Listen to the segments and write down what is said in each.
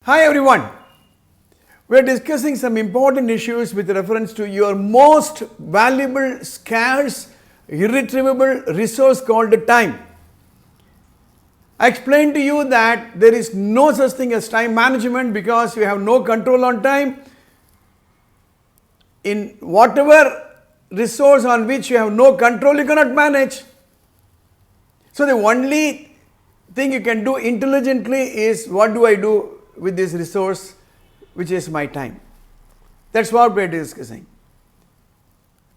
Hi everyone. We are discussing some important issues with reference to your most valuable, scarce, irretrievable resource called time. I explained to you that there is no such thing as time management because you have no control on time. In whatever resource on which you have no control, you cannot manage. So the only thing you can do intelligently is, what do I do with this resource, which is my time? That's what we are discussing.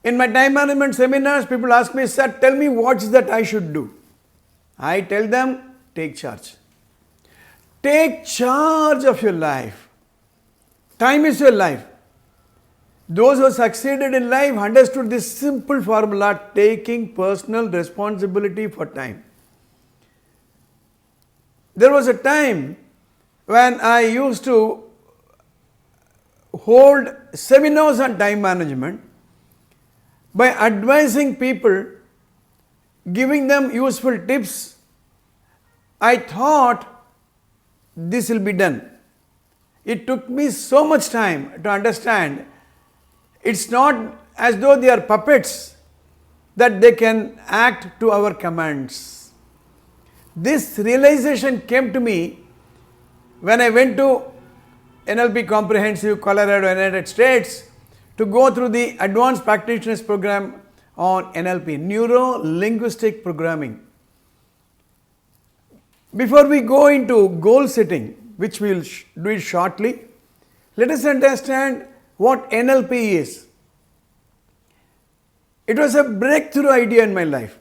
In my time management seminars, people ask me, sir, tell me what is that I should do. I tell them, take charge. Take charge of your life. Time is your life. Those who succeeded in life understood this simple formula, taking personal responsibility for time. There was a time when I used to hold seminars on time management by advising people, giving them useful tips. I thought this will be done. It took me so much time to understand it's not as though they are puppets that they can act to our commands. This realization came to me when I went to NLP Comprehensive, Colorado, United States, to go through the Advanced Practitioners Program on NLP, Neuro Linguistic Programming. Before we go into goal setting, which we will do it shortly, let us understand what NLP is. It was a breakthrough idea in my life.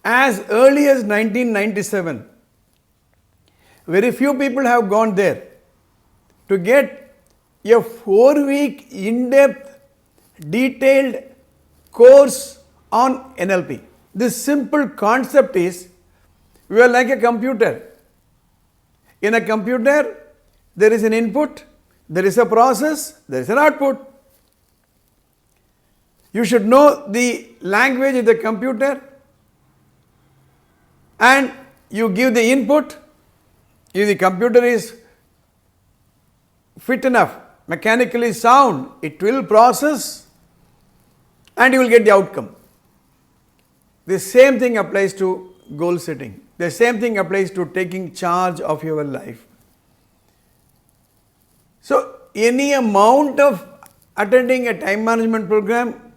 As early as 1997, very few people have gone there to get a 4-week in-depth, detailed course on NLP. The simple concept is, we are like a computer. In a computer, there is an input, there is a process, there is an output. You should know the language of the computer, and you give the input. If the computer is fit enough, mechanically sound, it will process and you will get the outcome. The same thing applies to goal setting. The same thing applies to taking charge of your life. So, any amount of attending a time management program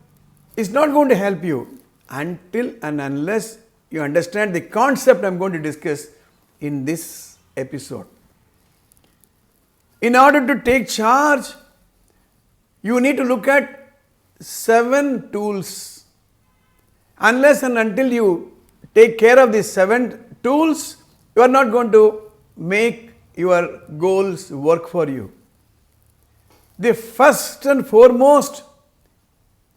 is not going to help you until and unless you understand the concept I am going to discuss in this episode. In order to take charge, you need to look at 7 tools. Unless and until you take care of these 7 tools, you are not going to make your goals work for you. The first and foremost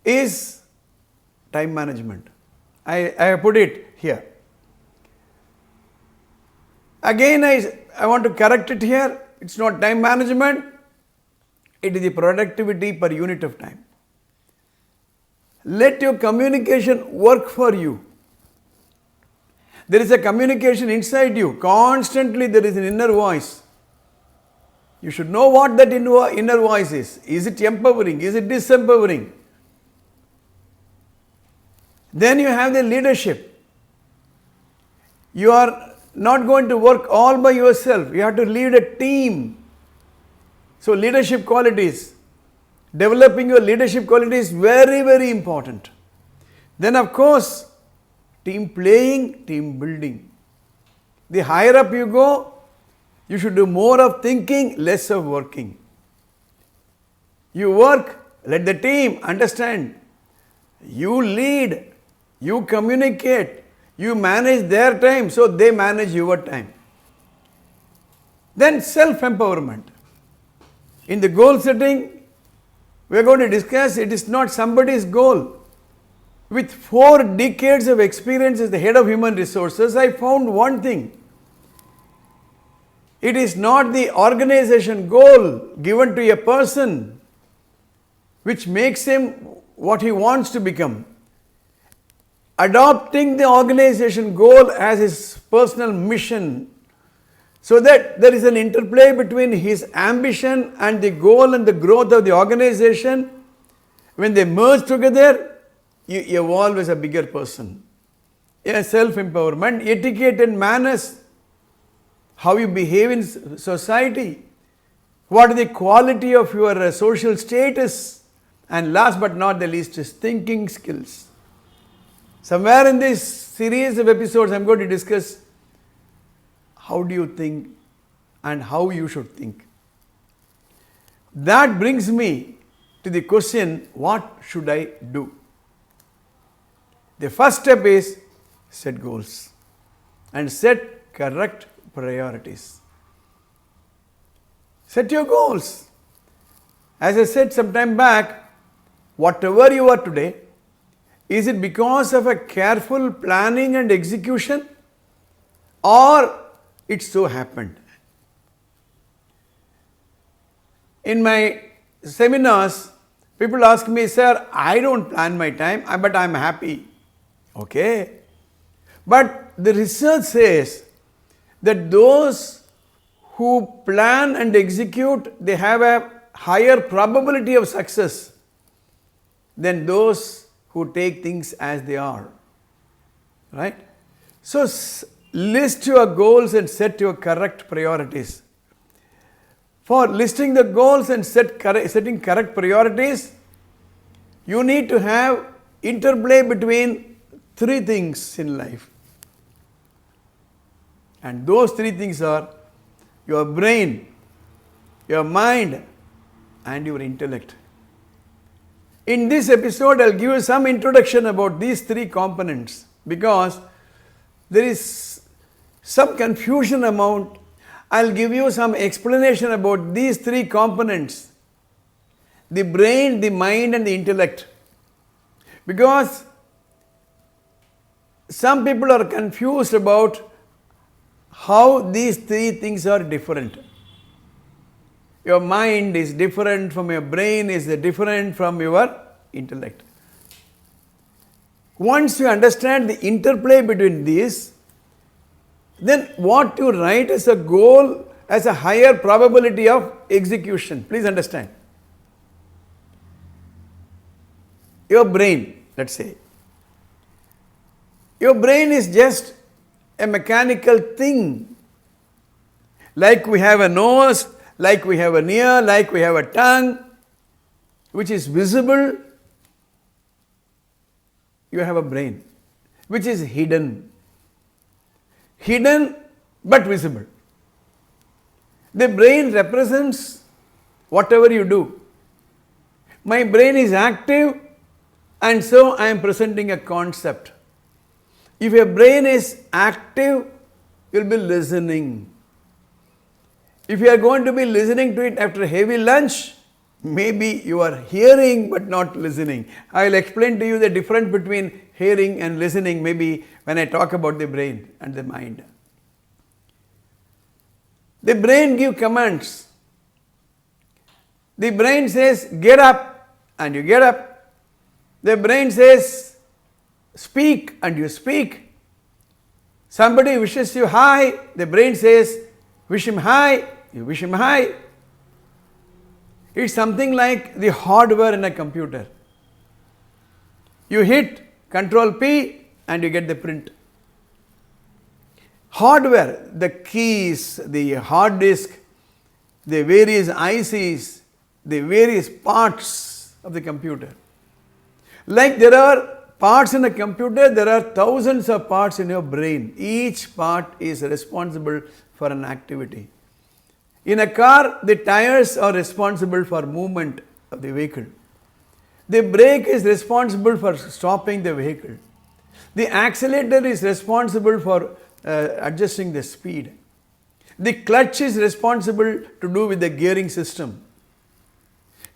is time management. I have put it here. Again, I want to correct it here. It's not time management, it is the productivity per unit of time. Let your communication work for you. There is a communication inside you. Constantly there is an inner voice. You should know what that inner voice is. Is it empowering? Is it disempowering? Then you have the leadership. You are not going to work all by yourself. You have to lead a team. So leadership qualities, developing your leadership qualities is very, very important. Then of course, team playing, team building. The higher up you go, you should do more of thinking, less of working. You work, let the team understand. You lead, you communicate, you manage their time, so they manage your time. Then self-empowerment. In the goal setting, we are going to discuss, it is not somebody's goal. With 4 decades of experience as the head of human resources, I found one thing. It is not the organization goal given to a person which makes him what he wants to become. Adopting the organization goal as his personal mission So that there is an interplay between his ambition and the goal and the growth of the organization. When they merge together, you evolve as a bigger person. Self-empowerment, etiquette and manners, how you behave in society, what is the quality of your social status, and last but not the least is thinking skills. Somewhere in this series of episodes, I am going to discuss how do you think and how you should think. That brings me to the question, what should I do? The first step is set goals and set correct priorities. Set your goals. As I said some time back, whatever you are today, is it because of a careful planning and execution, or it so happened? In my seminars, people ask me, sir, I don't plan my time, but I am happy. Okay. But the research says that those who plan and execute, they have a higher probability of success than those who take things as they are. Right? So, list your goals and set your correct priorities. For listing the goals and setting correct priorities, you need to have interplay between three things in life. And those three things are your brain, your mind, and your intellect. In this episode, I will give you some introduction about these three components, because there is some confusion about. I will give you some explanation about these three components: the brain, the mind, and the intellect. Because some people are confused about how these three things are different. Your mind is different from your brain, is different from your intellect. Once you understand the interplay between these, then what you write as a goal has a higher probability of execution. Please understand. Your brain, let's say. Your brain is just a mechanical thing. Like we have a nose, like we have an ear, like we have a tongue, which is visible. You have a brain, which is hidden. Hidden but visible. The brain represents whatever you do. My brain is active, and so I am presenting a concept. If your brain is active, you will be listening. If you are going to be listening to it after a heavy lunch, maybe you are hearing but not listening. I will explain to you the difference between hearing and listening maybe when I talk about the brain and the mind. The brain gives commands. The brain says, get up, and you get up. The brain says, speak, and you speak. Somebody wishes you hi, the brain says, wish him hi, you wish him hi. It's something like the hardware in a computer. You hit Control P and you get the print. Hardware, the keys, the hard disk, the various ICs, the various parts of the computer. Like there are parts in a computer, there are thousands of parts in your brain. Each part is responsible for an activity. In a car, the tires are responsible for movement of the vehicle. The brake is responsible for stopping the vehicle. The accelerator is responsible for adjusting the speed. The clutch is responsible to do with the gearing system.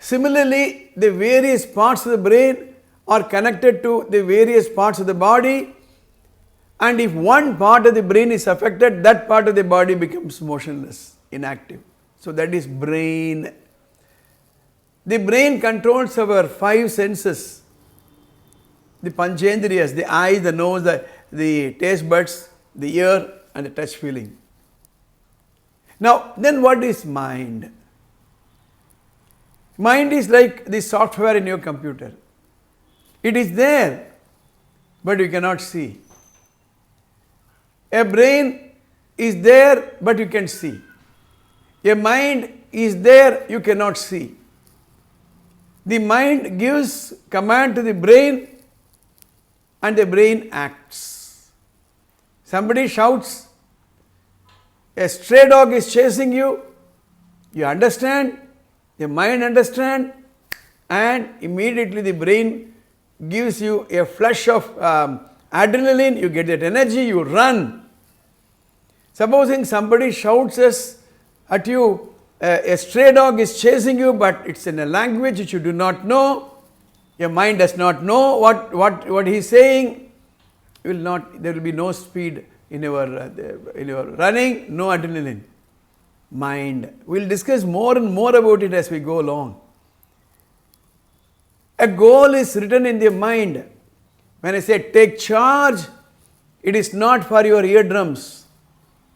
Similarly, the various parts of the brain are connected to the various parts of the body, and if one part of the brain is affected, that part of the body becomes motionless, inactive. So that is brain. The brain controls our five senses. The panchendriyas, the eye, the nose, the taste buds, the ear, and the touch feeling. Now, then what is mind? Mind is like the software in your computer. It is there, but you cannot see. A brain is there, but you can see. A mind is there, you cannot see. The mind gives command to the brain and the brain acts. Somebody shouts, a stray dog is chasing you, you understand, the mind understands, and immediately the brain gives you a flush of adrenaline, you get that energy, you run. Supposing somebody shouts at you, a stray dog is chasing you, but it's in a language which you do not know, your mind does not know what he is saying, there will be no speed in your running, no adrenaline. Mind. We will discuss more and more about it as we go along. A goal is written in the mind. When I say take charge, it is not for your eardrums.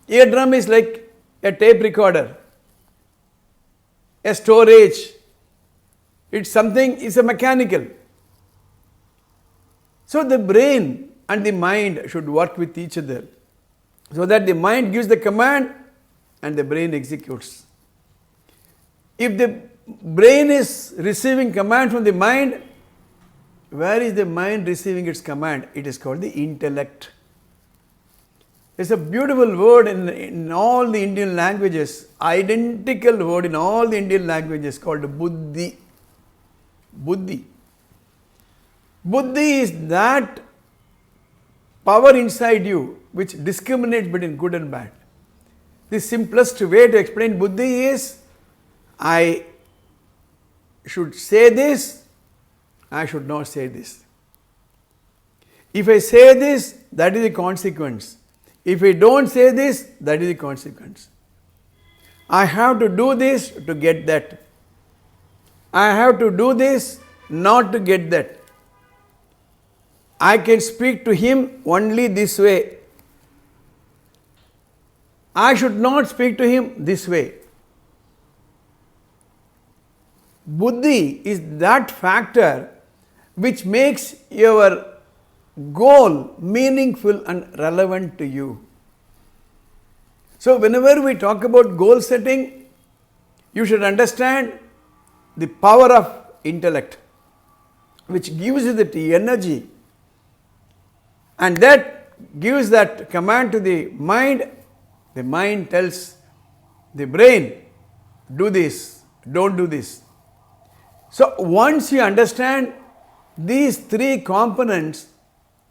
Eardrum is like a tape recorder, a storage. It's a mechanical. So the brain and the mind should work with each other so that the mind gives the command and the brain executes. If the brain is receiving command from the mind, where is the mind receiving its command? It is called the intellect. It's a beautiful word in all the Indian languages, identical word in all the Indian languages called buddhi. Buddhi. Buddhi is that power inside you which discriminates between good and bad. The simplest way to explain buddhi is, I should say this, I should not say this. If I say this, that is the consequence. If I don't say this, that is the consequence. I have to do this to get that. I have to do this not to get that. I can speak to him only this way. I should not speak to him this way. Buddhi is that factor which makes your goal meaningful and relevant to you. So whenever we talk about goal setting, you should understand the power of intellect, which gives you the energy, and that gives that command to the mind. The mind tells the brain, do this, don't do this. So once you understand these three components,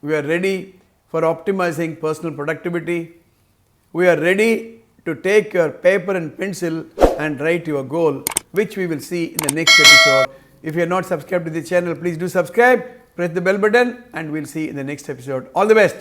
we are ready for optimizing personal productivity. We are ready to take your paper and pencil and write your goal, which we will see in the next episode. If you are not subscribed to the channel, please do subscribe, press the bell button, and we'll see in the next episode. All the best.